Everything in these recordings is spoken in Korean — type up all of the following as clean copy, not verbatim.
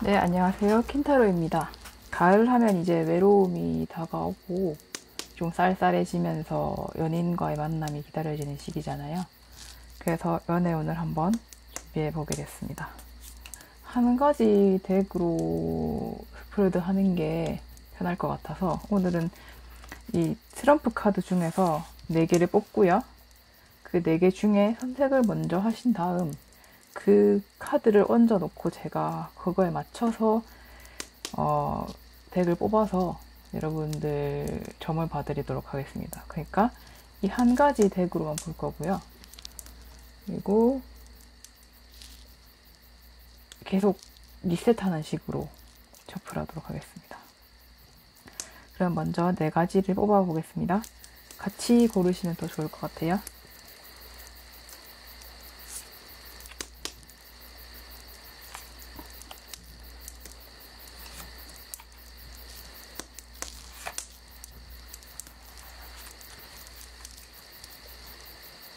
네, 안녕하세요. 킨타로입니다. 가을 하면 이제 외로움이 다가오고 좀 쌀쌀해지면서 연인과의 만남이 기다려지는 시기잖아요. 그래서 연애운을 한번 준비해 보게 됐습니다. 한 가지 덱으로 스프레드 하는 게 편할 것 같아서 오늘은 이 트럼프 카드 중에서 4개를 뽑고요. 그 4개 중에 선택을 먼저 하신 다음 그 카드를 얹어 놓고 제가 그거에 맞춰서 어, 덱을 뽑아서 여러분들 점을 봐드리도록 하겠습니다. 그러니까 이 한 가지 덱으로만 볼 거고요. 그리고 계속 리셋하는 식으로 셔플하도록 하겠습니다. 그럼 먼저 4가지를 뽑아 보겠습니다. 같이 고르시면 더 좋을 것 같아요.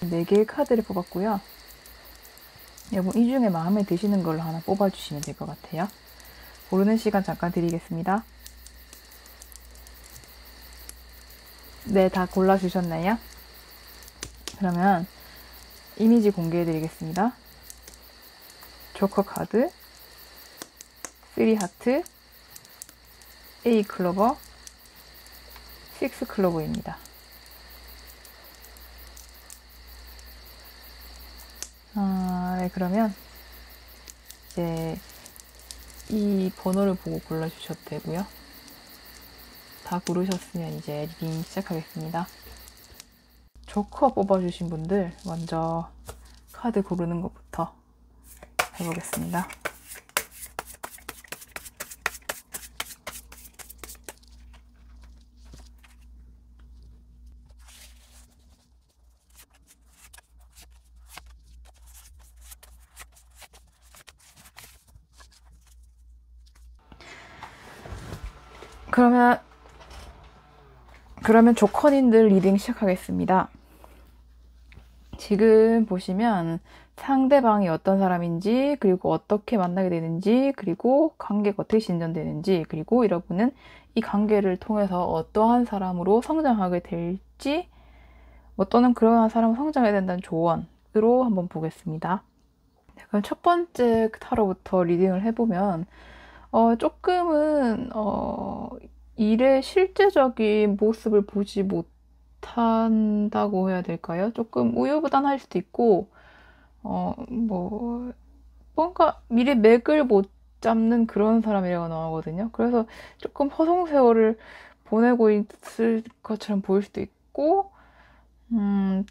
네 개의 카드를 뽑았고요. 여러분 이 중에 마음에 드시는 걸로 하나 뽑아주시면 될 것 같아요. 고르는 시간 잠깐 드리겠습니다. 네, 다 골라주셨나요? 그러면 이미지 공개해 드리겠습니다. 조커 카드, 3 하트, A 클로버, 6 클로버입니다. 네, 그러면 이제 이 번호를 보고 골라주셔도 되고요. 다 고르셨으면 이제 리딩 시작하겠습니다. 조커 뽑아주신 분들 먼저 카드 고르는 것부터 해보겠습니다. 그러면 조커님들 리딩 시작하겠습니다. 지금 보시면 상대방이 어떤 사람인지, 그리고 어떻게 만나게 되는지, 그리고 관계가 어떻게 진전되는지, 그리고 여러분은 이 관계를 통해서 어떠한 사람으로 성장하게 될지, 또는 그러한 사람은 성장해야 된다는 조언으로 한번 보겠습니다. 그럼 첫 번째 타로부터 리딩을 해보면 조금은 일의 실제적인 모습을 보지 못한다고 해야 될까요? 조금 우유부단할 수도 있고 뭔가 미리 맥을 못 잡는 그런 사람이라고 나오거든요. 그래서 조금 허송세월을 보내고 있을 것처럼 보일 수도 있고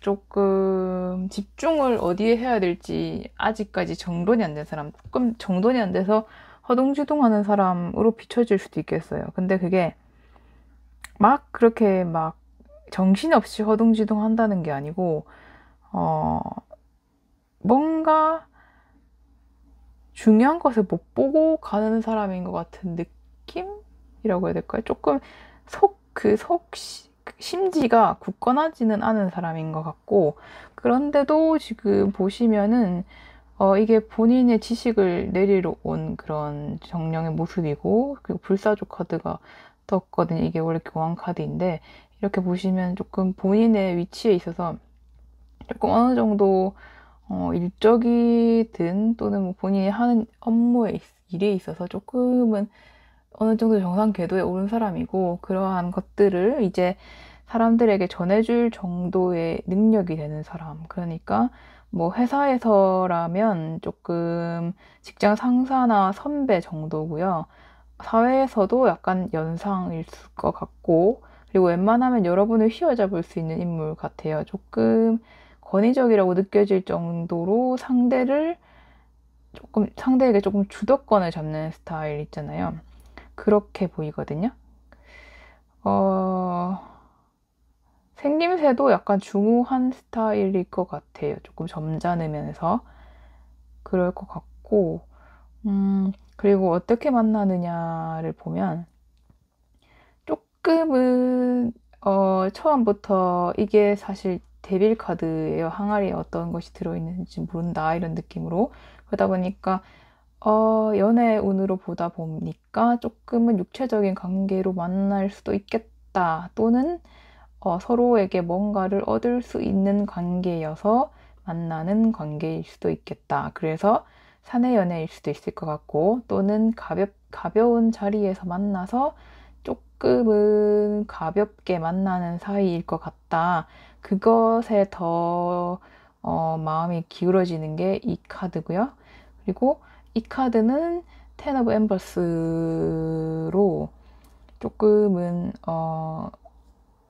조금 집중을 어디에 해야 될지 아직까지 정돈이 안 된 사람, 조금 정돈이 안 돼서 허둥지둥하는 사람으로 비춰질 수도 있겠어요. 근데 그게 막 그렇게 막 정신없이 허둥지둥 한다는 게 아니고, 어, 뭔가 중요한 것을 못 보고 가는 사람인 것 같은 느낌이라고 해야 될까요? 조금 심지가 굳건하지는 않은 사람인 것 같고, 그런데도 지금 보시면은, 이게 본인의 지식을 내리러 온 그런 정령의 모습이고, 그리고 불사조 카드가 떴거든요. 이게 원래 교황 카드인데, 이렇게 보시면 조금 본인의 위치에 있어서 조금 어느 정도 일적이든 또는 뭐 본인이 하는 일에 있어서 조금은 어느 정도 정상 궤도에 오른 사람이고, 그러한 것들을 이제 사람들에게 전해줄 정도의 능력이 되는 사람. 그러니까 뭐 회사에서라면 조금 직장 상사나 선배 정도고요. 사회에서도 약간 연상일 것 같고, 그리고 웬만하면 여러분을 휘어잡을 수 있는 인물 같아요. 조금 권위적이라고 느껴질 정도로 상대에게 조금 주도권을 잡는 스타일 있잖아요. 그렇게 보이거든요. 어, 생김새도 약간 중후한 스타일일 것 같아요. 조금 점잖으면서 그럴 것 같고, 그리고 어떻게 만나느냐를 보면 조금은 처음부터 이게 사실 데빌 카드예요. 항아리에 어떤 것이 들어있는지 모른다 이런 느낌으로. 그러다 보니까 연애 운으로 보다 보니까 조금은 육체적인 관계로 만날 수도 있겠다. 또는 서로에게 뭔가를 얻을 수 있는 관계여서 만나는 관계일 수도 있겠다. 그래서 사내 연애일 수도 있을 것 같고, 또는 가벼운 자리에서 만나서 조금은 가볍게 만나는 사이일 것 같다. 그것에 더 마음이 기울어지는 게 이 카드고요. 그리고 이 카드는 텐 오브 엠버스로 조금은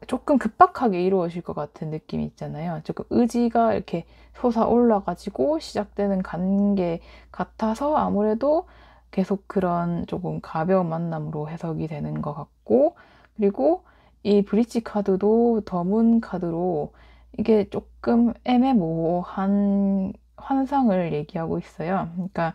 조금 급박하게 이루어질 것 같은 느낌이 있잖아요. 조금 의지가 이렇게 솟아올라가지고 시작되는 관계 같아서 아무래도 계속 그런 조금 가벼운 만남으로 해석이 되는 것 같고, 그리고 이 브릿지 카드도 더문 카드로 이게 조금 애매모호한 환상을 얘기하고 있어요. 그러니까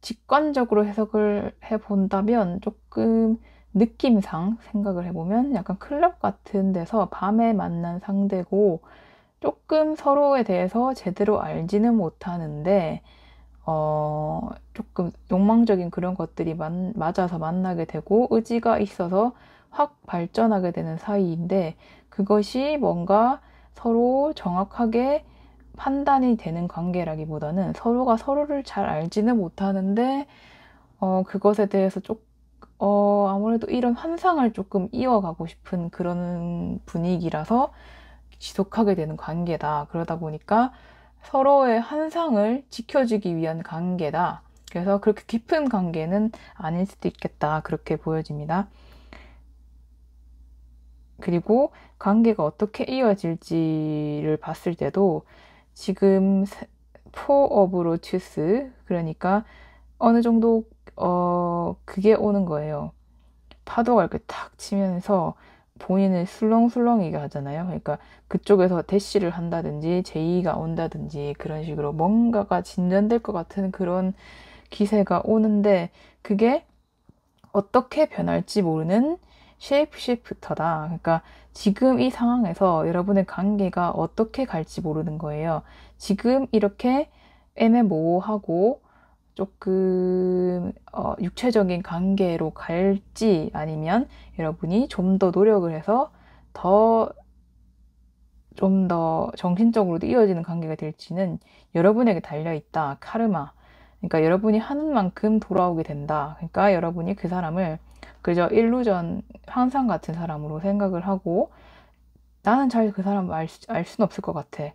직관적으로 해석을 해본다면 조금 느낌상 생각을 해보면 약간 클럽 같은 데서 밤에 만난 상대고 조금 서로에 대해서 제대로 알지는 못하는데 조금 욕망적인 그런 것들이 맞아서 만나게 되고 의지가 있어서 확 발전하게 되는 사이인데 그것이 뭔가 서로 정확하게 판단이 되는 관계라기보다는 서로가 서로를 잘 알지는 못하는데 그것에 대해서 아무래도 이런 환상을 조금 이어가고 싶은 그런 분위기라서 지속하게 되는 관계다. 그러다 보니까 서로의 환상을 지켜주기 위한 관계다. 그래서 그렇게 깊은 관계는 아닐 수도 있겠다. 그렇게 보여집니다. 그리고 관계가 어떻게 이어질지를 봤을 때도 지금 포 오브 로투스 그러니까 어느 정도 그게 오는 거예요. 파도가 이렇게 탁 치면서 본인을 술렁술렁이게 하잖아요. 그러니까 그쪽에서 대시를 한다든지 제의가 온다든지 그런 식으로 뭔가가 진전될 것 같은 그런 기세가 오는데 그게 어떻게 변할지 모르는 쉐이프 시프터다. 그러니까 지금 이 상황에서 여러분의 관계가 어떻게 갈지 모르는 거예요. 지금 이렇게 애매모호하고 조금 육체적인 관계로 갈지 아니면 여러분이 좀 더 노력을 해서 좀 더 정신적으로도 이어지는 관계가 될지는 여러분에게 달려있다. 카르마. 그러니까 여러분이 하는 만큼 돌아오게 된다. 그러니까 여러분이 그 사람을 그저 일루전, 항상 같은 사람으로 생각을 하고 나는 잘 그 사람 알 수는 없을 것 같아.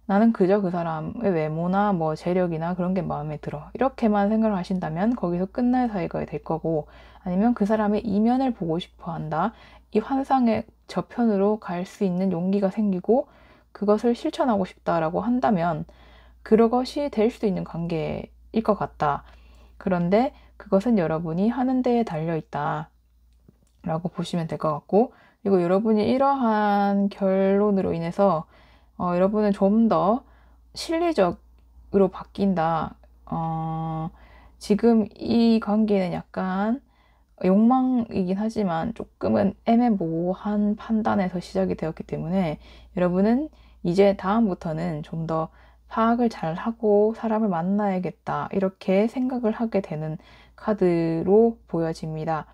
나는 그저 그 사람의 외모나 뭐 재력이나 그런 게 마음에 들어. 이렇게만 생각을 하신다면 거기서 끝날 사이가 될 거고 아니면 그 사람의 이면을 보고 싶어 한다. 이 환상의 저편으로 갈 수 있는 용기가 생기고 그것을 실천하고 싶다라고 한다면 그것이 될 수도 있는 관계일 것 같다. 그런데 그것은 여러분이 하는 데에 달려 있다. 라고 보시면 될 것 같고 그리고 여러분이 이러한 결론으로 인해서 여러분은 좀 더 실리적으로 바뀐다. 지금 이 관계는 약간 욕망이긴 하지만 조금은 애매모호한 판단에서 시작이 되었기 때문에 여러분은 이제 다음부터는 좀 더 파악을 잘 하고 사람을 만나야겠다. 이렇게 생각을 하게 되는 카드로 보여집니다.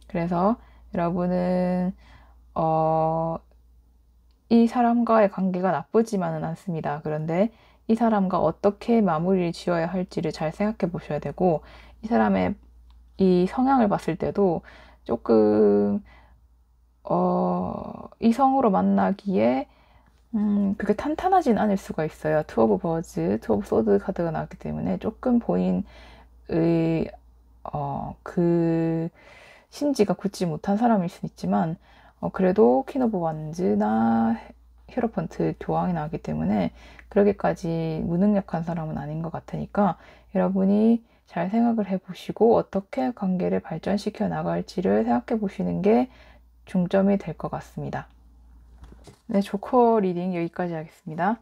그래서 여러분은 어, 이 사람과의 관계가 나쁘지만은 않습니다. 그런데 이 사람과 어떻게 마무리를 지어야 할지를 잘 생각해 보셔야 되고, 이 사람의 이 성향을 봤을 때도 조금, 이성으로 만나기에, 그게 탄탄하진 않을 수가 있어요. 투 오브 버즈, 투 오브 소드 카드가 나왔기 때문에 조금 본인의, 그, 심지가 굳지 못한 사람일 수는 있지만, 그래도 퀸 오브 완즈나 히어로펀트 교황이 나왔기 때문에 그렇게까지 무능력한 사람은 아닌 것 같으니까 여러분이 잘 생각을 해보시고 어떻게 관계를 발전시켜 나갈지를 생각해 보시는 게 중점이 될 것 같습니다. 네, 조커 리딩 여기까지 하겠습니다.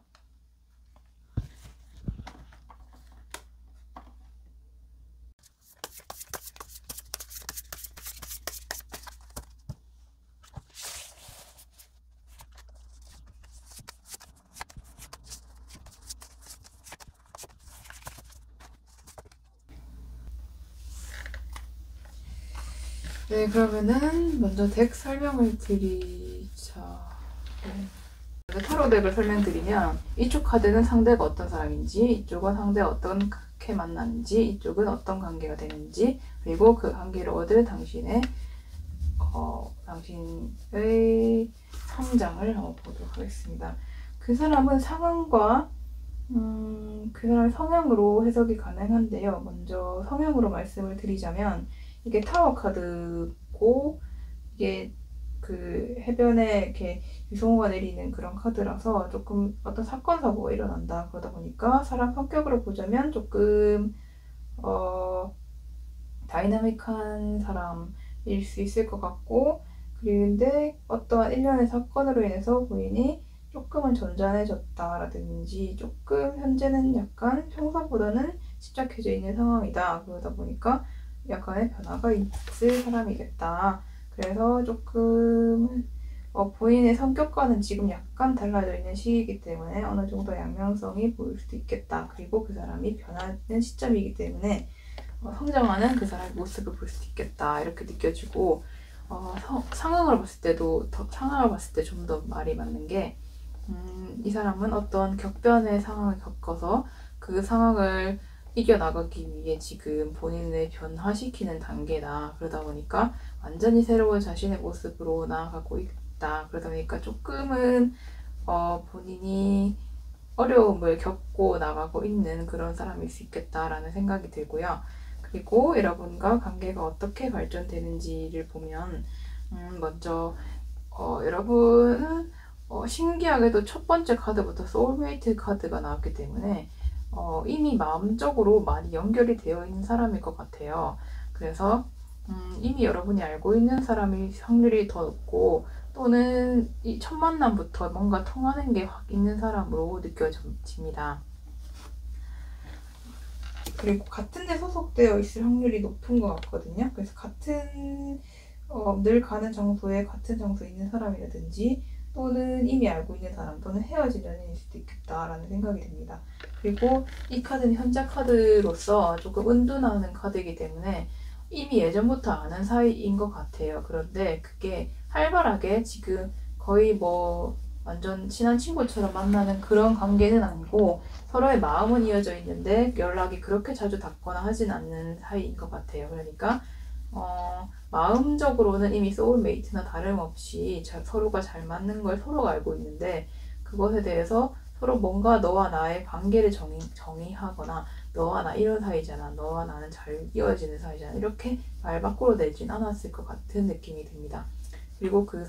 네, 그러면은 먼저 덱 설명을 드리자. 네. 타로 덱을 설명드리면 이쪽 카드는 상대가 어떤 사람인지, 이쪽은 상대가 어떻게 만났는지, 이쪽은 어떤 관계가 되는지, 그리고 그 관계를 얻을 당신의 성장을 한번 보도록 하겠습니다. 그 사람은 상황과 그 사람의 성향으로 해석이 가능한데요. 먼저 성향으로 말씀을 드리자면 이게 타워 카드고 이게 그 해변에 이렇게 유성우가 내리는 그런 카드라서 조금 어떤 사건 사고가 일어난다 그러다 보니까 사람 성격으로 보자면 조금 다이나믹한 사람일 수 있을 것 같고 그런데 어떠한 일련의 사건으로 인해서 본인이 조금은 점잖해졌다라든지 조금 현재는 약간 평소보다는 집착해져 있는 상황이다. 그러다 보니까 약간의 변화가 있을 사람이겠다. 그래서 조금 본인의 성격과는 지금 약간 달라져 있는 시기이기 때문에 어느 정도 양면성이 보일 수도 있겠다. 그리고 그 사람이 변하는 시점이기 때문에 성장하는 그 사람의 모습을 볼 수도 있겠다. 이렇게 느껴지고 상황을 봤을 때도 상황을 봤을 때 좀 더 말이 맞는 게 이 사람은 어떤 격변의 상황을 겪어서 그 상황을 이겨나가기 위해 지금 본인을 변화시키는 단계다. 그러다 보니까 완전히 새로운 자신의 모습으로 나아가고 있다. 그러다 보니까 조금은 본인이 어려움을 겪고 나가고 있는 그런 사람일 수 있겠다라는 생각이 들고요. 그리고 여러분과 관계가 어떻게 발전되는지를 보면 먼저 여러분은 신기하게도 첫 번째 카드부터 소울메이트 카드가 나왔기 때문에 이미 마음적으로 많이 연결이 되어 있는 사람일 것 같아요. 그래서 이미 여러분이 알고 있는 사람이 확률이 더 높고 또는 이 첫 만남부터 뭔가 통하는 게 확 있는 사람으로 느껴집니다. 그리고 같은 데 소속되어 있을 확률이 높은 것 같거든요. 그래서 늘 가는 장소에 같은 장소에 있는 사람이라든지 또는 이미 알고 있는 사람 또는 헤어진 연인일 수도 있겠다라는 생각이 듭니다. 그리고 이 카드는 현자 카드로서 조금 은둔하는 카드이기 때문에 이미 예전부터 아는 사이인 것 같아요. 그런데 그게 활발하게 지금 거의 완전 친한 친구처럼 만나는 그런 관계는 아니고 서로의 마음은 이어져 있는데 연락이 그렇게 자주 닿거나 하진 않는 사이인 것 같아요. 그러니까 마음적으로는 이미 소울메이트나 다름없이 서로가 잘 맞는 걸 서로가 알고 있는데 그것에 대해서 서로 뭔가 너와 나의 관계를 정의하거나 너와 나 이런 사이잖아. 너와 나는 잘 이어지는 사이잖아. 이렇게 말 밖으로 내진 않았을 것 같은 느낌이 듭니다. 그리고 그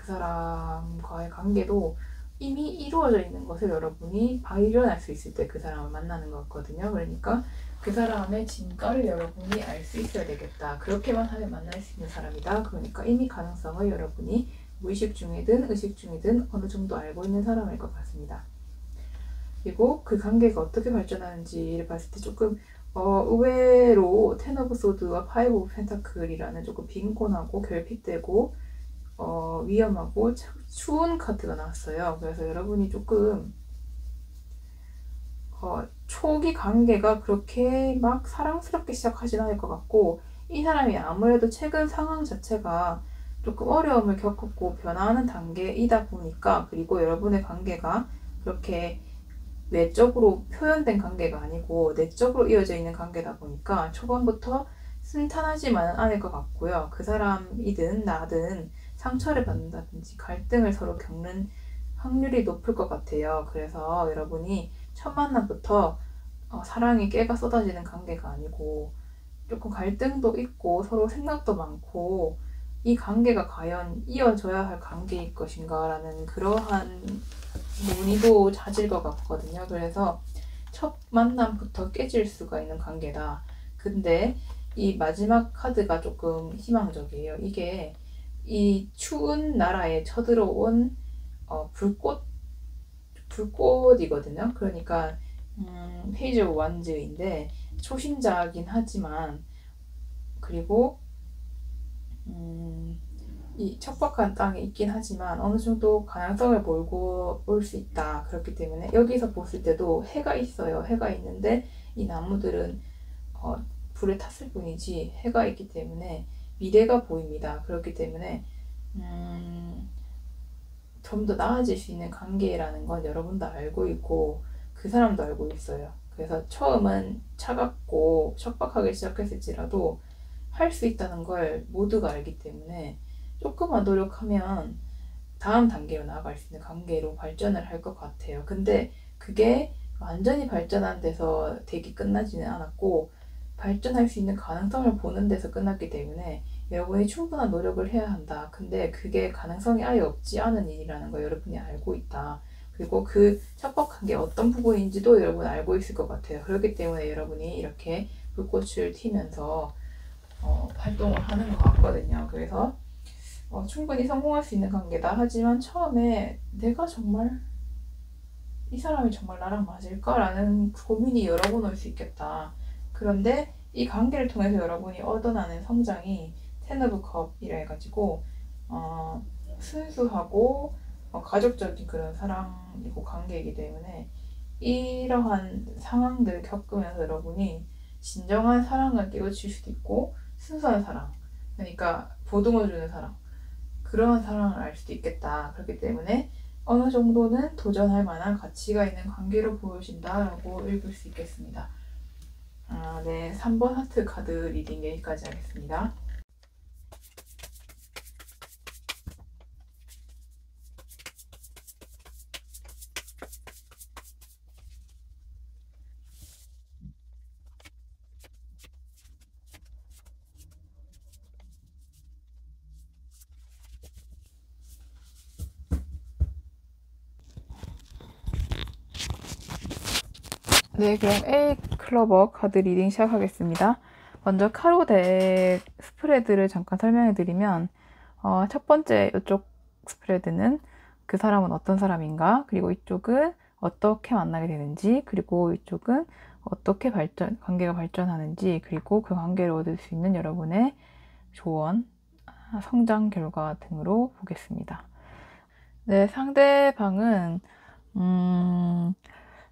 사람과의 관계도 이미 이루어져 있는 것을 여러분이 발견할 수 있을 때 그 사람을 만나는 것 같거든요. 그러니까 그 사람의 진가를 여러분이 알 수 있어야 되겠다. 그렇게만 하면 만날 수 있는 사람이다. 그러니까 이미 가능성을 여러분이 무의식 중이든 의식 중이든 어느 정도 알고 있는 사람일 것 같습니다. 그리고 그 관계가 어떻게 발전하는지를 봤을 때 조금 의외로 텐 오브 소드와 파이브 오브 펜타클이라는 조금 빈곤하고 결핍되고 위험하고 추운 카드가 나왔어요. 그래서 여러분이 조금 초기 관계가 그렇게 막 사랑스럽게 시작하진 않을 것 같고 이 사람이 아무래도 최근 상황 자체가 조금 어려움을 겪었고 변화하는 단계이다 보니까 그리고 여러분의 관계가 그렇게 외적으로 표현된 관계가 아니고 내적으로 이어져 있는 관계다 보니까 초반부터 순탄하지만은 않을 것 같고요. 그 사람이든 나든 상처를 받는다든지 갈등을 서로 겪는 확률이 높을 것 같아요. 그래서 여러분이 첫 만남부터 사랑이 깨가 쏟아지는 관계가 아니고 조금 갈등도 있고 서로 생각도 많고 이 관계가 과연 이어져야 할 관계일 것인가라는 그러한 논의도 잦을 것 같거든요. 그래서 첫 만남부터 깨질 수가 있는 관계다. 근데 이 마지막 카드가 조금 희망적이에요. 이게 이 추운 나라에 쳐들어온 불꽃이거든요. 그러니까 페이지 오브 완즈인데 초심자긴 하지만 그리고 이 척박한 땅에 있긴 하지만 어느 정도 가능성을 몰고 올 수 있다. 그렇기 때문에 여기서 봤을 때도 해가 있어요. 해가 있는데 이 나무들은 불에 탔을 뿐이지 해가 있기 때문에 미래가 보입니다. 그렇기 때문에 좀 더 나아질 수 있는 관계라는 건 여러분도 알고 있고 그 사람도 알고 있어요. 그래서 처음은 차갑고 척박하게 시작했을지라도 할 수 있다는 걸 모두가 알기 때문에 조금만 노력하면 다음 단계로 나아갈 수 있는 관계로 발전을 할 것 같아요. 근데 그게 완전히 발전한 데서 되게 끝나지는 않았고 발전할 수 있는 가능성을 보는 데서 끝났기 때문에 여러분이 충분한 노력을 해야 한다. 근데 그게 가능성이 아예 없지 않은 일이라는 거 여러분이 알고 있다. 그리고 그 척박한 게 어떤 부분인지도 여러분 알고 있을 것 같아요. 그렇기 때문에 여러분이 이렇게 불꽃을 튀면서 활동을 하는 것 같거든요. 그래서 충분히 성공할 수 있는 관계다. 하지만 처음에 내가 정말 이 사람이 정말 나랑 맞을까라는 고민이 여러 번 올 수 있겠다. 그런데 이 관계를 통해서 여러분이 얻어나는 성장이 텐 오브 컵이라 해가지고 순수하고 가족적인 그런 사랑이고 관계이기 때문에 이러한 상황들을 겪으면서 여러분이 진정한 사랑을 깨우칠 수도 있고 순수한 사랑, 그러니까 보듬어주는 사랑, 그러한 사랑을 알 수도 있겠다. 그렇기 때문에 어느 정도는 도전할 만한 가치가 있는 관계로 보여진다라고 읽을 수 있겠습니다. 네, 3번 하트 카드 리딩 여기까지 하겠습니다. 네, 그럼 A 클로버 카드 리딩 시작하겠습니다. 먼저 카로 덱 스프레드를 잠깐 설명해 드리면 첫 번째 이쪽 스프레드는 그 사람은 어떤 사람인가, 그리고 이쪽은 어떻게 만나게 되는지, 그리고 이쪽은 어떻게 관계가 발전하는지, 그리고 그 관계를 얻을 수 있는 여러분의 조언, 성장 결과 등으로 보겠습니다. 네, 상대방은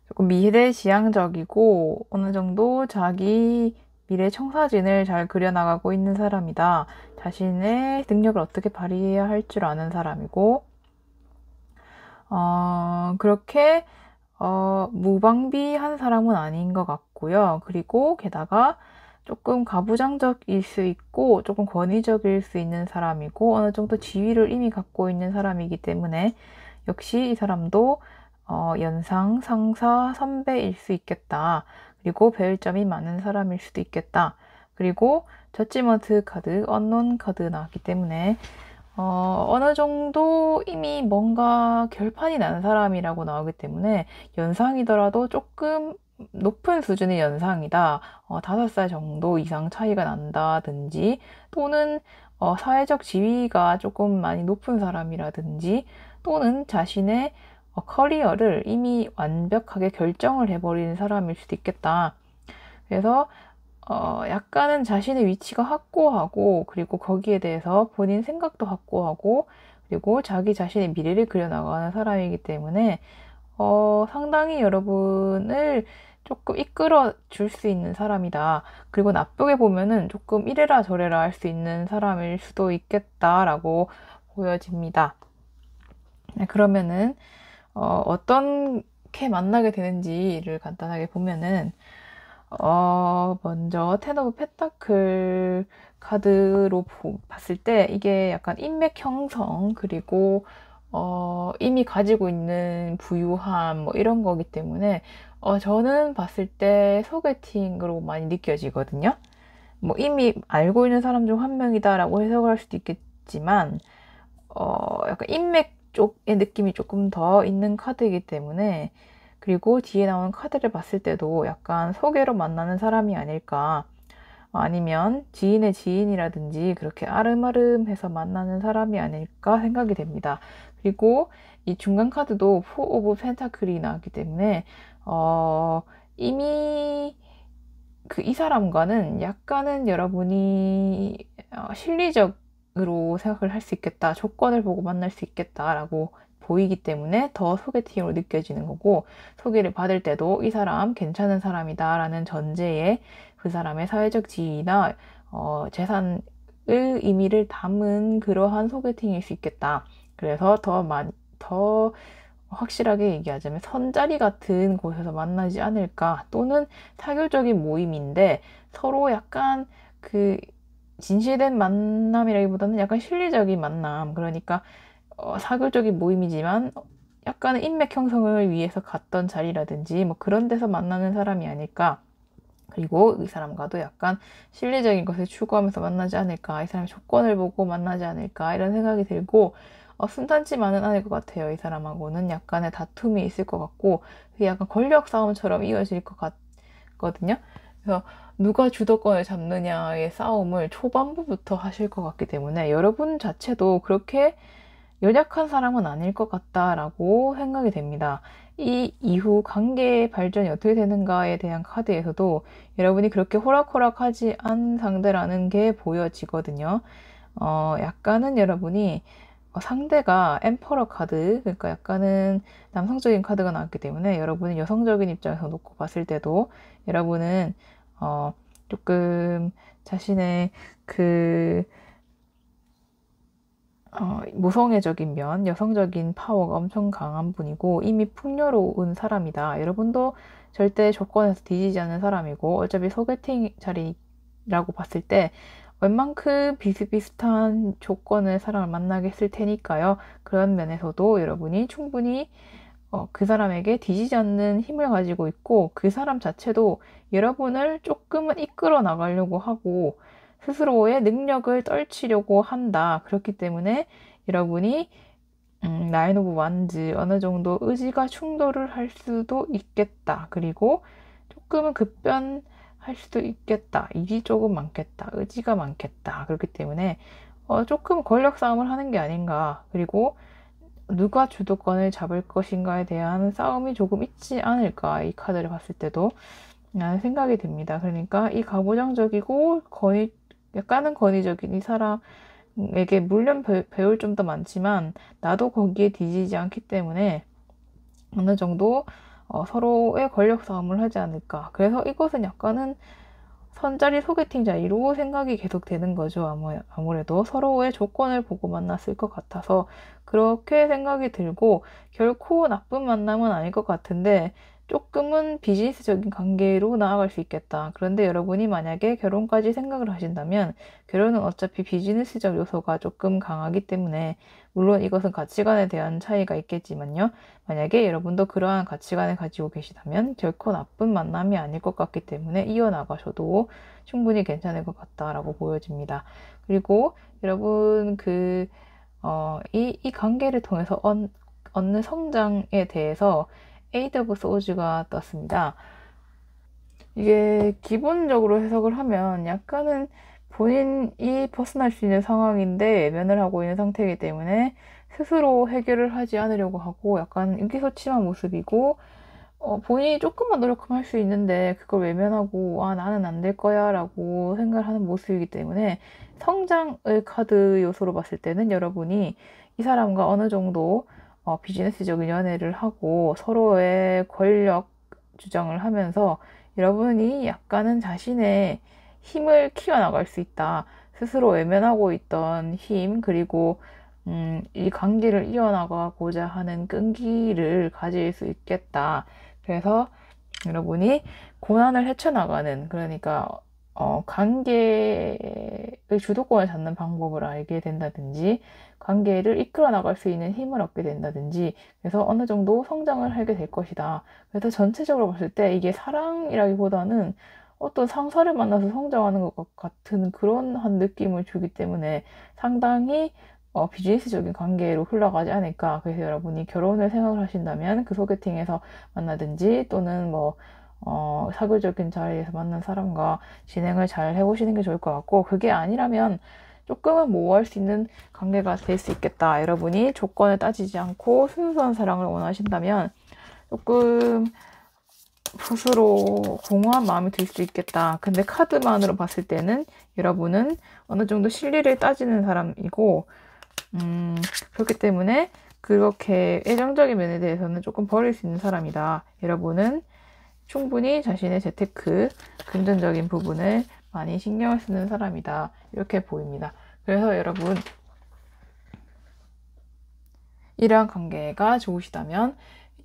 조금 미래지향적이고 어느 정도 자기 미래 청사진을 잘 그려나가고 있는 사람이다. 자신의 능력을 어떻게 발휘해야 할 줄 아는 사람이고 그렇게 무방비한 사람은 아닌 것 같고요. 그리고 게다가 조금 가부장적일 수 있고 조금 권위적일 수 있는 사람이고 어느 정도 지위를 이미 갖고 있는 사람이기 때문에 역시 이 사람도 연상, 상사, 선배일 수 있겠다. 그리고 배울 점이 많은 사람일 수도 있겠다. 그리고 저지먼트 카드, 언논 카드 나왔기 때문에 어느 정도 이미 뭔가 결판이 난 사람이라고 나오기 때문에 연상이더라도 조금 높은 수준의 연상이다. 5살 정도 이상 차이가 난다든지 또는 사회적 지위가 조금 많이 높은 사람이라든지 또는 자신의 커리어를 이미 완벽하게 결정을 해버리는 사람일 수도 있겠다. 그래서 약간은 자신의 위치가 확고하고 그리고 거기에 대해서 본인 생각도 확고하고 그리고 자기 자신의 미래를 그려나가는 사람이기 때문에 상당히 여러분을 조금 이끌어 줄 수 있는 사람이다. 그리고 나쁘게 보면은 조금 이래라 저래라 할 수 있는 사람일 수도 있겠다라고 보여집니다. 네, 그러면은 어떻게 만나게 되는지를 간단하게 보면은 먼저 텐 오브 펜타클 카드로 봤을 때 이게 약간 인맥 형성 그리고 이미 가지고 있는 부유함 뭐 이런 거기 때문에 저는 봤을 때 소개팅으로 많이 느껴지거든요. 뭐 이미 알고 있는 사람 중 한 명이다라고 해석을 할 수도 있겠지만 약간 인맥 쪽의 느낌이 조금 더 있는 카드이기 때문에 그리고 뒤에 나오는 카드를 봤을 때도 약간 소개로 만나는 사람이 아닐까 아니면 지인의 지인이라든지 그렇게 아름아름해서 만나는 사람이 아닐까 생각이 됩니다. 그리고 이 중간 카드도 포 오브 펜타클이 나왔기 때문에 이미 이 사람과는 약간은 여러분이 실리적으로 생각을 할 수 있겠다. 조건을 보고 만날 수 있겠다라고 보이기 때문에 더 소개팅으로 느껴지는 거고, 소개를 받을 때도 이 사람 괜찮은 사람이다 라는 전제에 그 사람의 사회적 지위나 재산의 의미를 담은 그러한 소개팅일 수 있겠다. 그래서 더 확실하게 얘기하자면 선자리 같은 곳에서 만나지 않을까, 또는 사교적인 모임인데 서로 약간 그 진실된 만남이라기보다는 약간 실리적인 만남, 그러니까 사교적인 모임이지만 약간 인맥 형성을 위해서 갔던 자리라든지 뭐 그런 데서 만나는 사람이 아닐까. 그리고 이 사람과도 약간 실리적인 것을 추구하면서 만나지 않을까, 이 사람의 조건을 보고 만나지 않을까, 이런 생각이 들고, 순탄치만은 않을 것 같아요. 이 사람하고는 약간의 다툼이 있을 것 같고, 그게 약간 권력 싸움처럼 이어질 것 같거든요. 그래서 누가 주도권을 잡느냐의 싸움을 초반부부터 하실 것 같기 때문에 여러분 자체도 그렇게 연약한 사람은 아닐 것 같다라고 생각이 됩니다. 이 이후 관계의 발전이 어떻게 되는가에 대한 카드에서도 여러분이 그렇게 호락호락하지 않은 상대라는 게 보여지거든요. 약간은 여러분이 상대가 엠퍼러 카드, 그러니까 약간은 남성적인 카드가 나왔기 때문에 여러분은 여성적인 입장에서 놓고 봤을 때도 여러분은 조금 자신의 그 모성애적인 면, 여성적인 파워가 엄청 강한 분이고 이미 풍요로운 사람이다. 여러분도 절대 조건에서 뒤지지 않는 사람이고, 어차피 소개팅 자리라고 봤을 때 웬만큼 비슷비슷한 조건의 사람을 만나게 했을 테니까요. 그런 면에서도 여러분이 충분히 그 사람에게 뒤지지 않는 힘을 가지고 있고, 그 사람 자체도 여러분을 조금은 이끌어 나가려고 하고 스스로의 능력을 떨치려고 한다. 그렇기 때문에 여러분이 나인 오브 완즈 어느 정도 의지가 충돌을 할 수도 있겠다. 그리고 조금은 급변할 수도 있겠다. 일이 조금 많겠다. 의지가 많겠다. 그렇기 때문에 조금 권력 싸움을 하는 게 아닌가. 그리고 누가 주도권을 잡을 것인가에 대한 싸움이 조금 있지 않을까. 이 카드를 봤을 때도 라는 생각이 듭니다. 그러니까 이 가부장적이고 약간은 권위적인 이 사람에게 물론 배울 점도 많지만 나도 거기에 뒤지지 않기 때문에 어느 정도 서로의 권력 싸움을 하지 않을까. 그래서 이것은 약간은 선자리 소개팅 자리로 생각이 계속 되는 거죠. 아무래도 서로의 조건을 보고 만났을 것 같아서 그렇게 생각이 들고, 결코 나쁜 만남은 아닐 것 같은데 조금은 비즈니스적인 관계로 나아갈 수 있겠다. 그런데 여러분이 만약에 결혼까지 생각을 하신다면 결혼은 어차피 비즈니스적 요소가 조금 강하기 때문에, 물론 이것은 가치관에 대한 차이가 있겠지만요. 만약에 여러분도 그러한 가치관을 가지고 계시다면 결코 나쁜 만남이 아닐 것 같기 때문에 이어나가셔도 충분히 괜찮을 것 같다라고 보여집니다. 그리고 여러분 이 관계를 통해서 얻는 성장에 대해서 에이드 오브 소즈가 떴습니다. 이게 기본적으로 해석을 하면 약간은 본인이 벗어날 수 있는 상황인데 외면을 하고 있는 상태이기 때문에 스스로 해결을 하지 않으려고 하고 약간 의기소침한 모습이고, 본인이 조금만 노력하면 할 수 있는데 그걸 외면하고 나는 안 될 거야 라고 생각을 하는 모습이기 때문에, 성장의 카드 요소로 봤을 때는 여러분이 이 사람과 어느 정도 비즈니스적인 연애를 하고 서로의 권력 주장을 하면서 여러분이 약간은 자신의 힘을 키워나갈 수 있다. 스스로 외면하고 있던 힘, 그리고 이 관계를 이어나가고자 하는 끈기를 가질 수 있겠다. 그래서 여러분이 고난을 헤쳐나가는, 그러니까 관계의 주도권을 잡는 방법을 알게 된다든지, 관계를 이끌어 나갈 수 있는 힘을 얻게 된다든지, 그래서 어느 정도 성장을 하게 될 것이다. 그래서 전체적으로 봤을 때 이게 사랑이라기보다는 어떤 상사를 만나서 성장하는 것 같은 그런 한 느낌을 주기 때문에 상당히 비즈니스적인 관계로 흘러가지 않을까. 그래서 여러분이 결혼을 생각을 하신다면 그 소개팅에서 만나든지 또는 사교적인 자리에서 만난 사람과 진행을 잘 해보시는 게 좋을 것 같고, 그게 아니라면 조금은 모호할 수 있는 관계가 될 수 있겠다. 여러분이 조건을 따지지 않고 순수한 사랑을 원하신다면 조금 스스로 공허한 마음이 들 수 있겠다. 근데 카드만으로 봤을 때는 여러분은 어느 정도 실리를 따지는 사람이고, 그렇기 때문에 그렇게 애정적인 면에 대해서는 조금 버릴 수 있는 사람이다. 여러분은 충분히 자신의 재테크, 금전적인 부분을 많이 신경을 쓰는 사람이다. 이렇게 보입니다. 그래서 여러분, 이러한 관계가 좋으시다면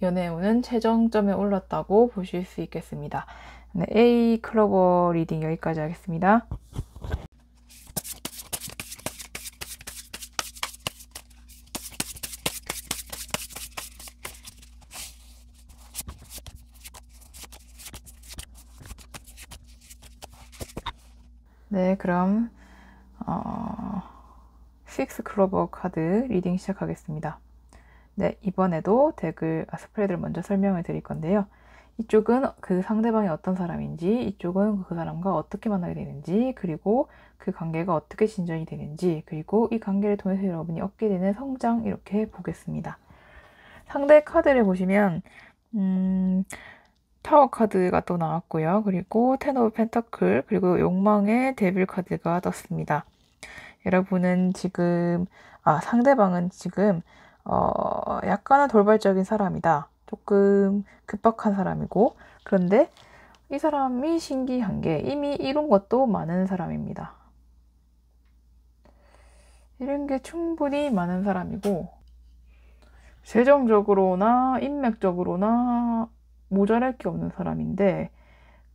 연애운은 최정점에 올랐다고 보실 수 있겠습니다. 네, A 클로버 리딩 여기까지 하겠습니다. 네, 그럼 6 클로버 카드 리딩 시작하겠습니다. 네, 이번에도 스프레드를 먼저 설명을 드릴 건데요. 이쪽은 그 상대방이 어떤 사람인지, 이쪽은 그 사람과 어떻게 만나게 되는지, 그리고 그 관계가 어떻게 진전이 되는지, 그리고 이 관계를 통해서 여러분이 얻게 되는 성장, 이렇게 보겠습니다. 상대 카드를 보시면 타워 카드가 또 나왔고요. 그리고 텐 오브 펜터클, 그리고 욕망의 데빌 카드가 떴습니다. 여러분은 지금, 상대방은 지금 약간은 돌발적인 사람이다. 조금 급박한 사람이고, 그런데 이 사람이 신기한 게 이미 이룬 것도 많은 사람입니다. 이런 게 충분히 많은 사람이고, 재정적으로나 인맥적으로나 모자랄 게 없는 사람인데,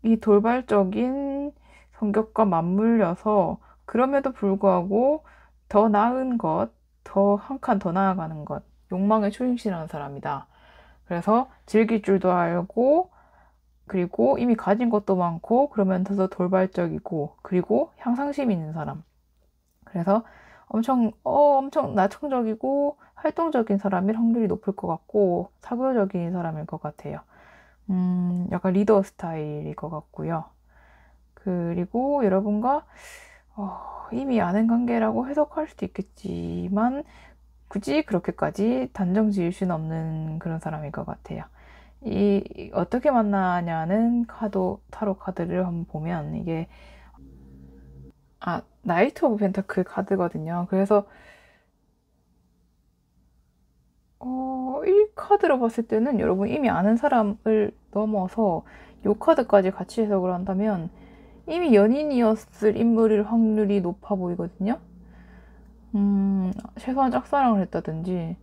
이 돌발적인 성격과 맞물려서 그럼에도 불구하고 더 나은 것, 더 한 칸 더 나아가는 것, 욕망에 충실하는 사람이다. 그래서 즐길 줄도 알고, 그리고 이미 가진 것도 많고, 그러면서도 돌발적이고, 그리고 향상심 있는 사람. 그래서 엄청 나청적이고 활동적인 사람일 확률이 높을 것 같고, 사교적인 사람일 것 같아요. 약간 리더 스타일일 것 같고요. 그리고 여러분과 이미 아는 관계라고 해석할 수도 있겠지만 굳이 그렇게까지 단정 지을 수는 없는 그런 사람일 것 같아요. 어떻게 만나냐는 타로 카드를 한번 보면 이게 나이트 오브 펜타클 카드거든요. 그래서 이 카드로 봤을 때는 여러분 이미 아는 사람을 넘어서 이 카드까지 같이 해석을 한다면 이미 연인이었을 인물일 확률이 높아 보이거든요. 최소한 짝사랑을 했다든지.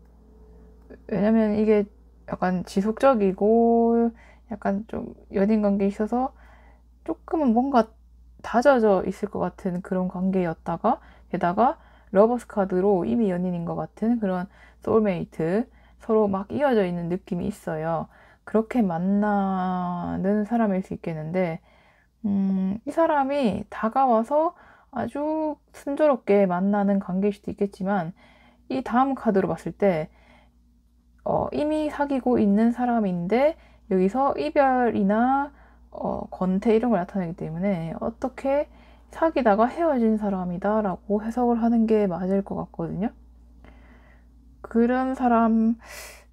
왜냐면 이게 약간 지속적이고 약간 좀 연인 관계에 있어서 조금은 뭔가 다져져 있을 것 같은 그런 관계였다가, 게다가 러버스 카드로 이미 연인인 것 같은 그런 소울메이트, 서로 막 이어져 있는 느낌이 있어요. 그렇게 만나는 사람일 수 있겠는데, 이 사람이 다가와서 아주 순조롭게 만나는 관계일 수도 있겠지만, 이 다음 카드로 봤을 때 이미 사귀고 있는 사람인데 여기서 이별이나 권태 이런 걸 나타내기 때문에 어떻게 사귀다가 헤어진 사람이다 라고 해석을 하는 게 맞을 것 같거든요. 그런 사람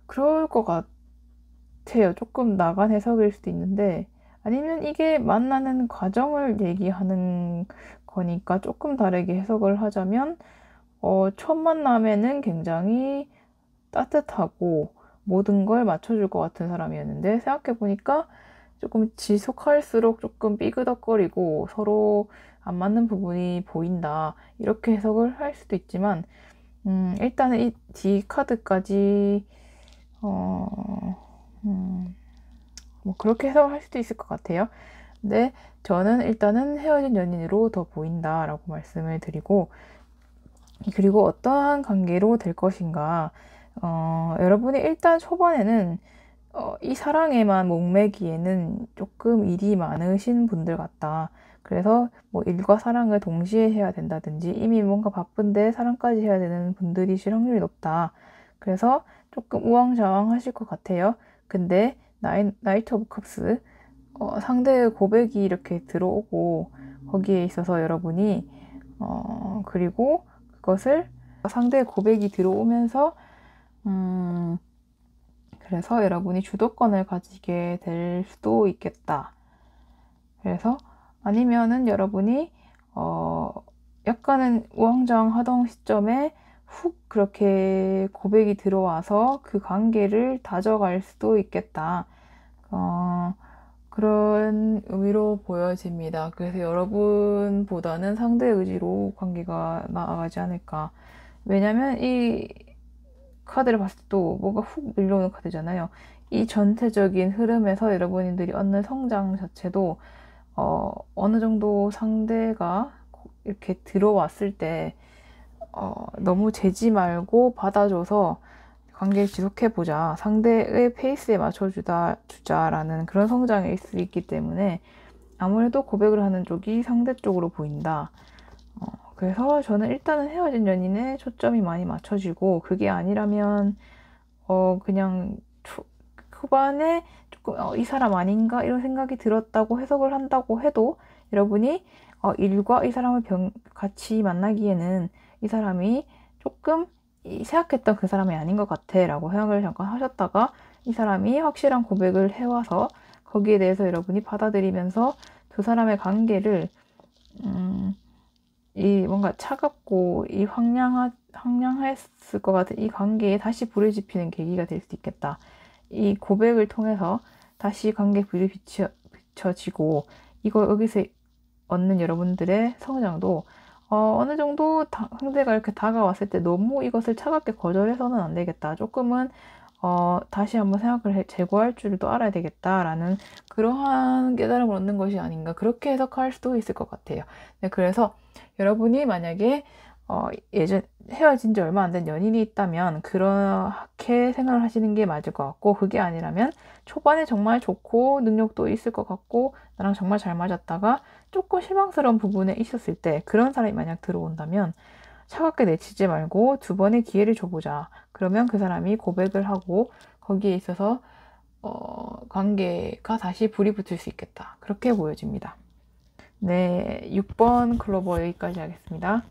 그럴 것 같아요. 조금 나간 해석일 수도 있는데, 아니면 이게 만나는 과정을 얘기하는 거니까 조금 다르게 해석을 하자면 첫 만남에는 굉장히 따뜻하고 모든 걸 맞춰줄 것 같은 사람이었는데, 생각해보니까 조금 지속할수록 조금 삐그덕거리고 서로 안 맞는 부분이 보인다, 이렇게 해석을 할 수도 있지만, 일단은 이 D 카드까지 뭐 그렇게 해석을 할 수도 있을 것 같아요. 근데 저는 일단은 헤어진 연인으로 더 보인다라고 말씀을 드리고, 그리고 어떠한 관계로 될 것인가, 여러분이 일단 초반에는 이 사랑에만 목매기에는 조금 일이 많으신 분들 같다. 그래서 뭐 일과 사랑을 동시에 해야 된다든지 이미 뭔가 바쁜데 사랑까지 해야 되는 분들이실 확률이 높다. 그래서 조금 우왕좌왕 하실 것 같아요. 근데 나이트 오브 컵스, 상대의 고백이 이렇게 들어오고 거기에 있어서 여러분이 그리고 그것을 상대의 고백이 들어오면서 그래서 여러분이 주도권을 가지게 될 수도 있겠다. 그래서 아니면은 여러분이 약간은 우왕좌왕 하던 시점에 훅 그렇게 고백이 들어와서 그 관계를 다져갈 수도 있겠다. 그런 의미로 보여집니다. 그래서 여러분보다는 상대 의지로 관계가 나아가지 않을까. 왜냐면 이 카드를 봤을 때도 뭔가 훅 밀려오는 카드잖아요. 이 전체적인 흐름에서 여러분들이 얻는 성장 자체도 어느 정도 상대가 이렇게 들어왔을 때 너무 재지 말고 받아줘서 관계를 지속해보자. 상대의 페이스에 맞춰주자라는 그런 성장이 있을 수 있기 때문에 아무래도 고백을 하는 쪽이 상대 쪽으로 보인다. 그래서 저는 일단은 헤어진 연인에 초점이 많이 맞춰지고, 그게 아니라면 그냥 후반에 조금 이 사람 아닌가 이런 생각이 들었다고 해석을 한다고 해도 여러분이 일과 이 사람을 같이 만나기에는 이 사람이 조금 생각했던 그 사람이 아닌 것 같아 라고 생각을 잠깐 하셨다가 이 사람이 확실한 고백을 해와서 거기에 대해서 여러분이 받아들이면서 두 사람의 관계를 이 뭔가 차갑고 이 황량했을 것 같은 이 관계에 다시 불을 지피는 계기가 될 수 있겠다. 이 고백을 통해서 다시 관계에 불이 비춰지고 여기서 얻는 여러분들의 성장도 어느 정도 상대가 이렇게 다가왔을 때 너무 이것을 차갑게 거절해서는 안 되겠다. 조금은 다시 한번 생각을 재고할 줄도 알아야 되겠다라는 그러한 깨달음을 얻는 것이 아닌가 그렇게 해석할 수도 있을 것 같아요. 네, 그래서 여러분이 만약에 예전 헤어진 지 얼마 안 된 연인이 있다면 그렇게 생각을 하시는 게 맞을 것 같고, 그게 아니라면 초반에 정말 좋고 능력도 있을 것 같고 나랑 정말 잘 맞았다가 조금 실망스러운 부분에 있었을 때 그런 사람이 만약 들어온다면 차갑게 내치지 말고 두 번의 기회를 줘보자. 그러면 그 사람이 고백을 하고 거기에 있어서 관계가 다시 불이 붙을 수 있겠다. 그렇게 보여집니다. 네, 6번 클로버 여기까지 하겠습니다.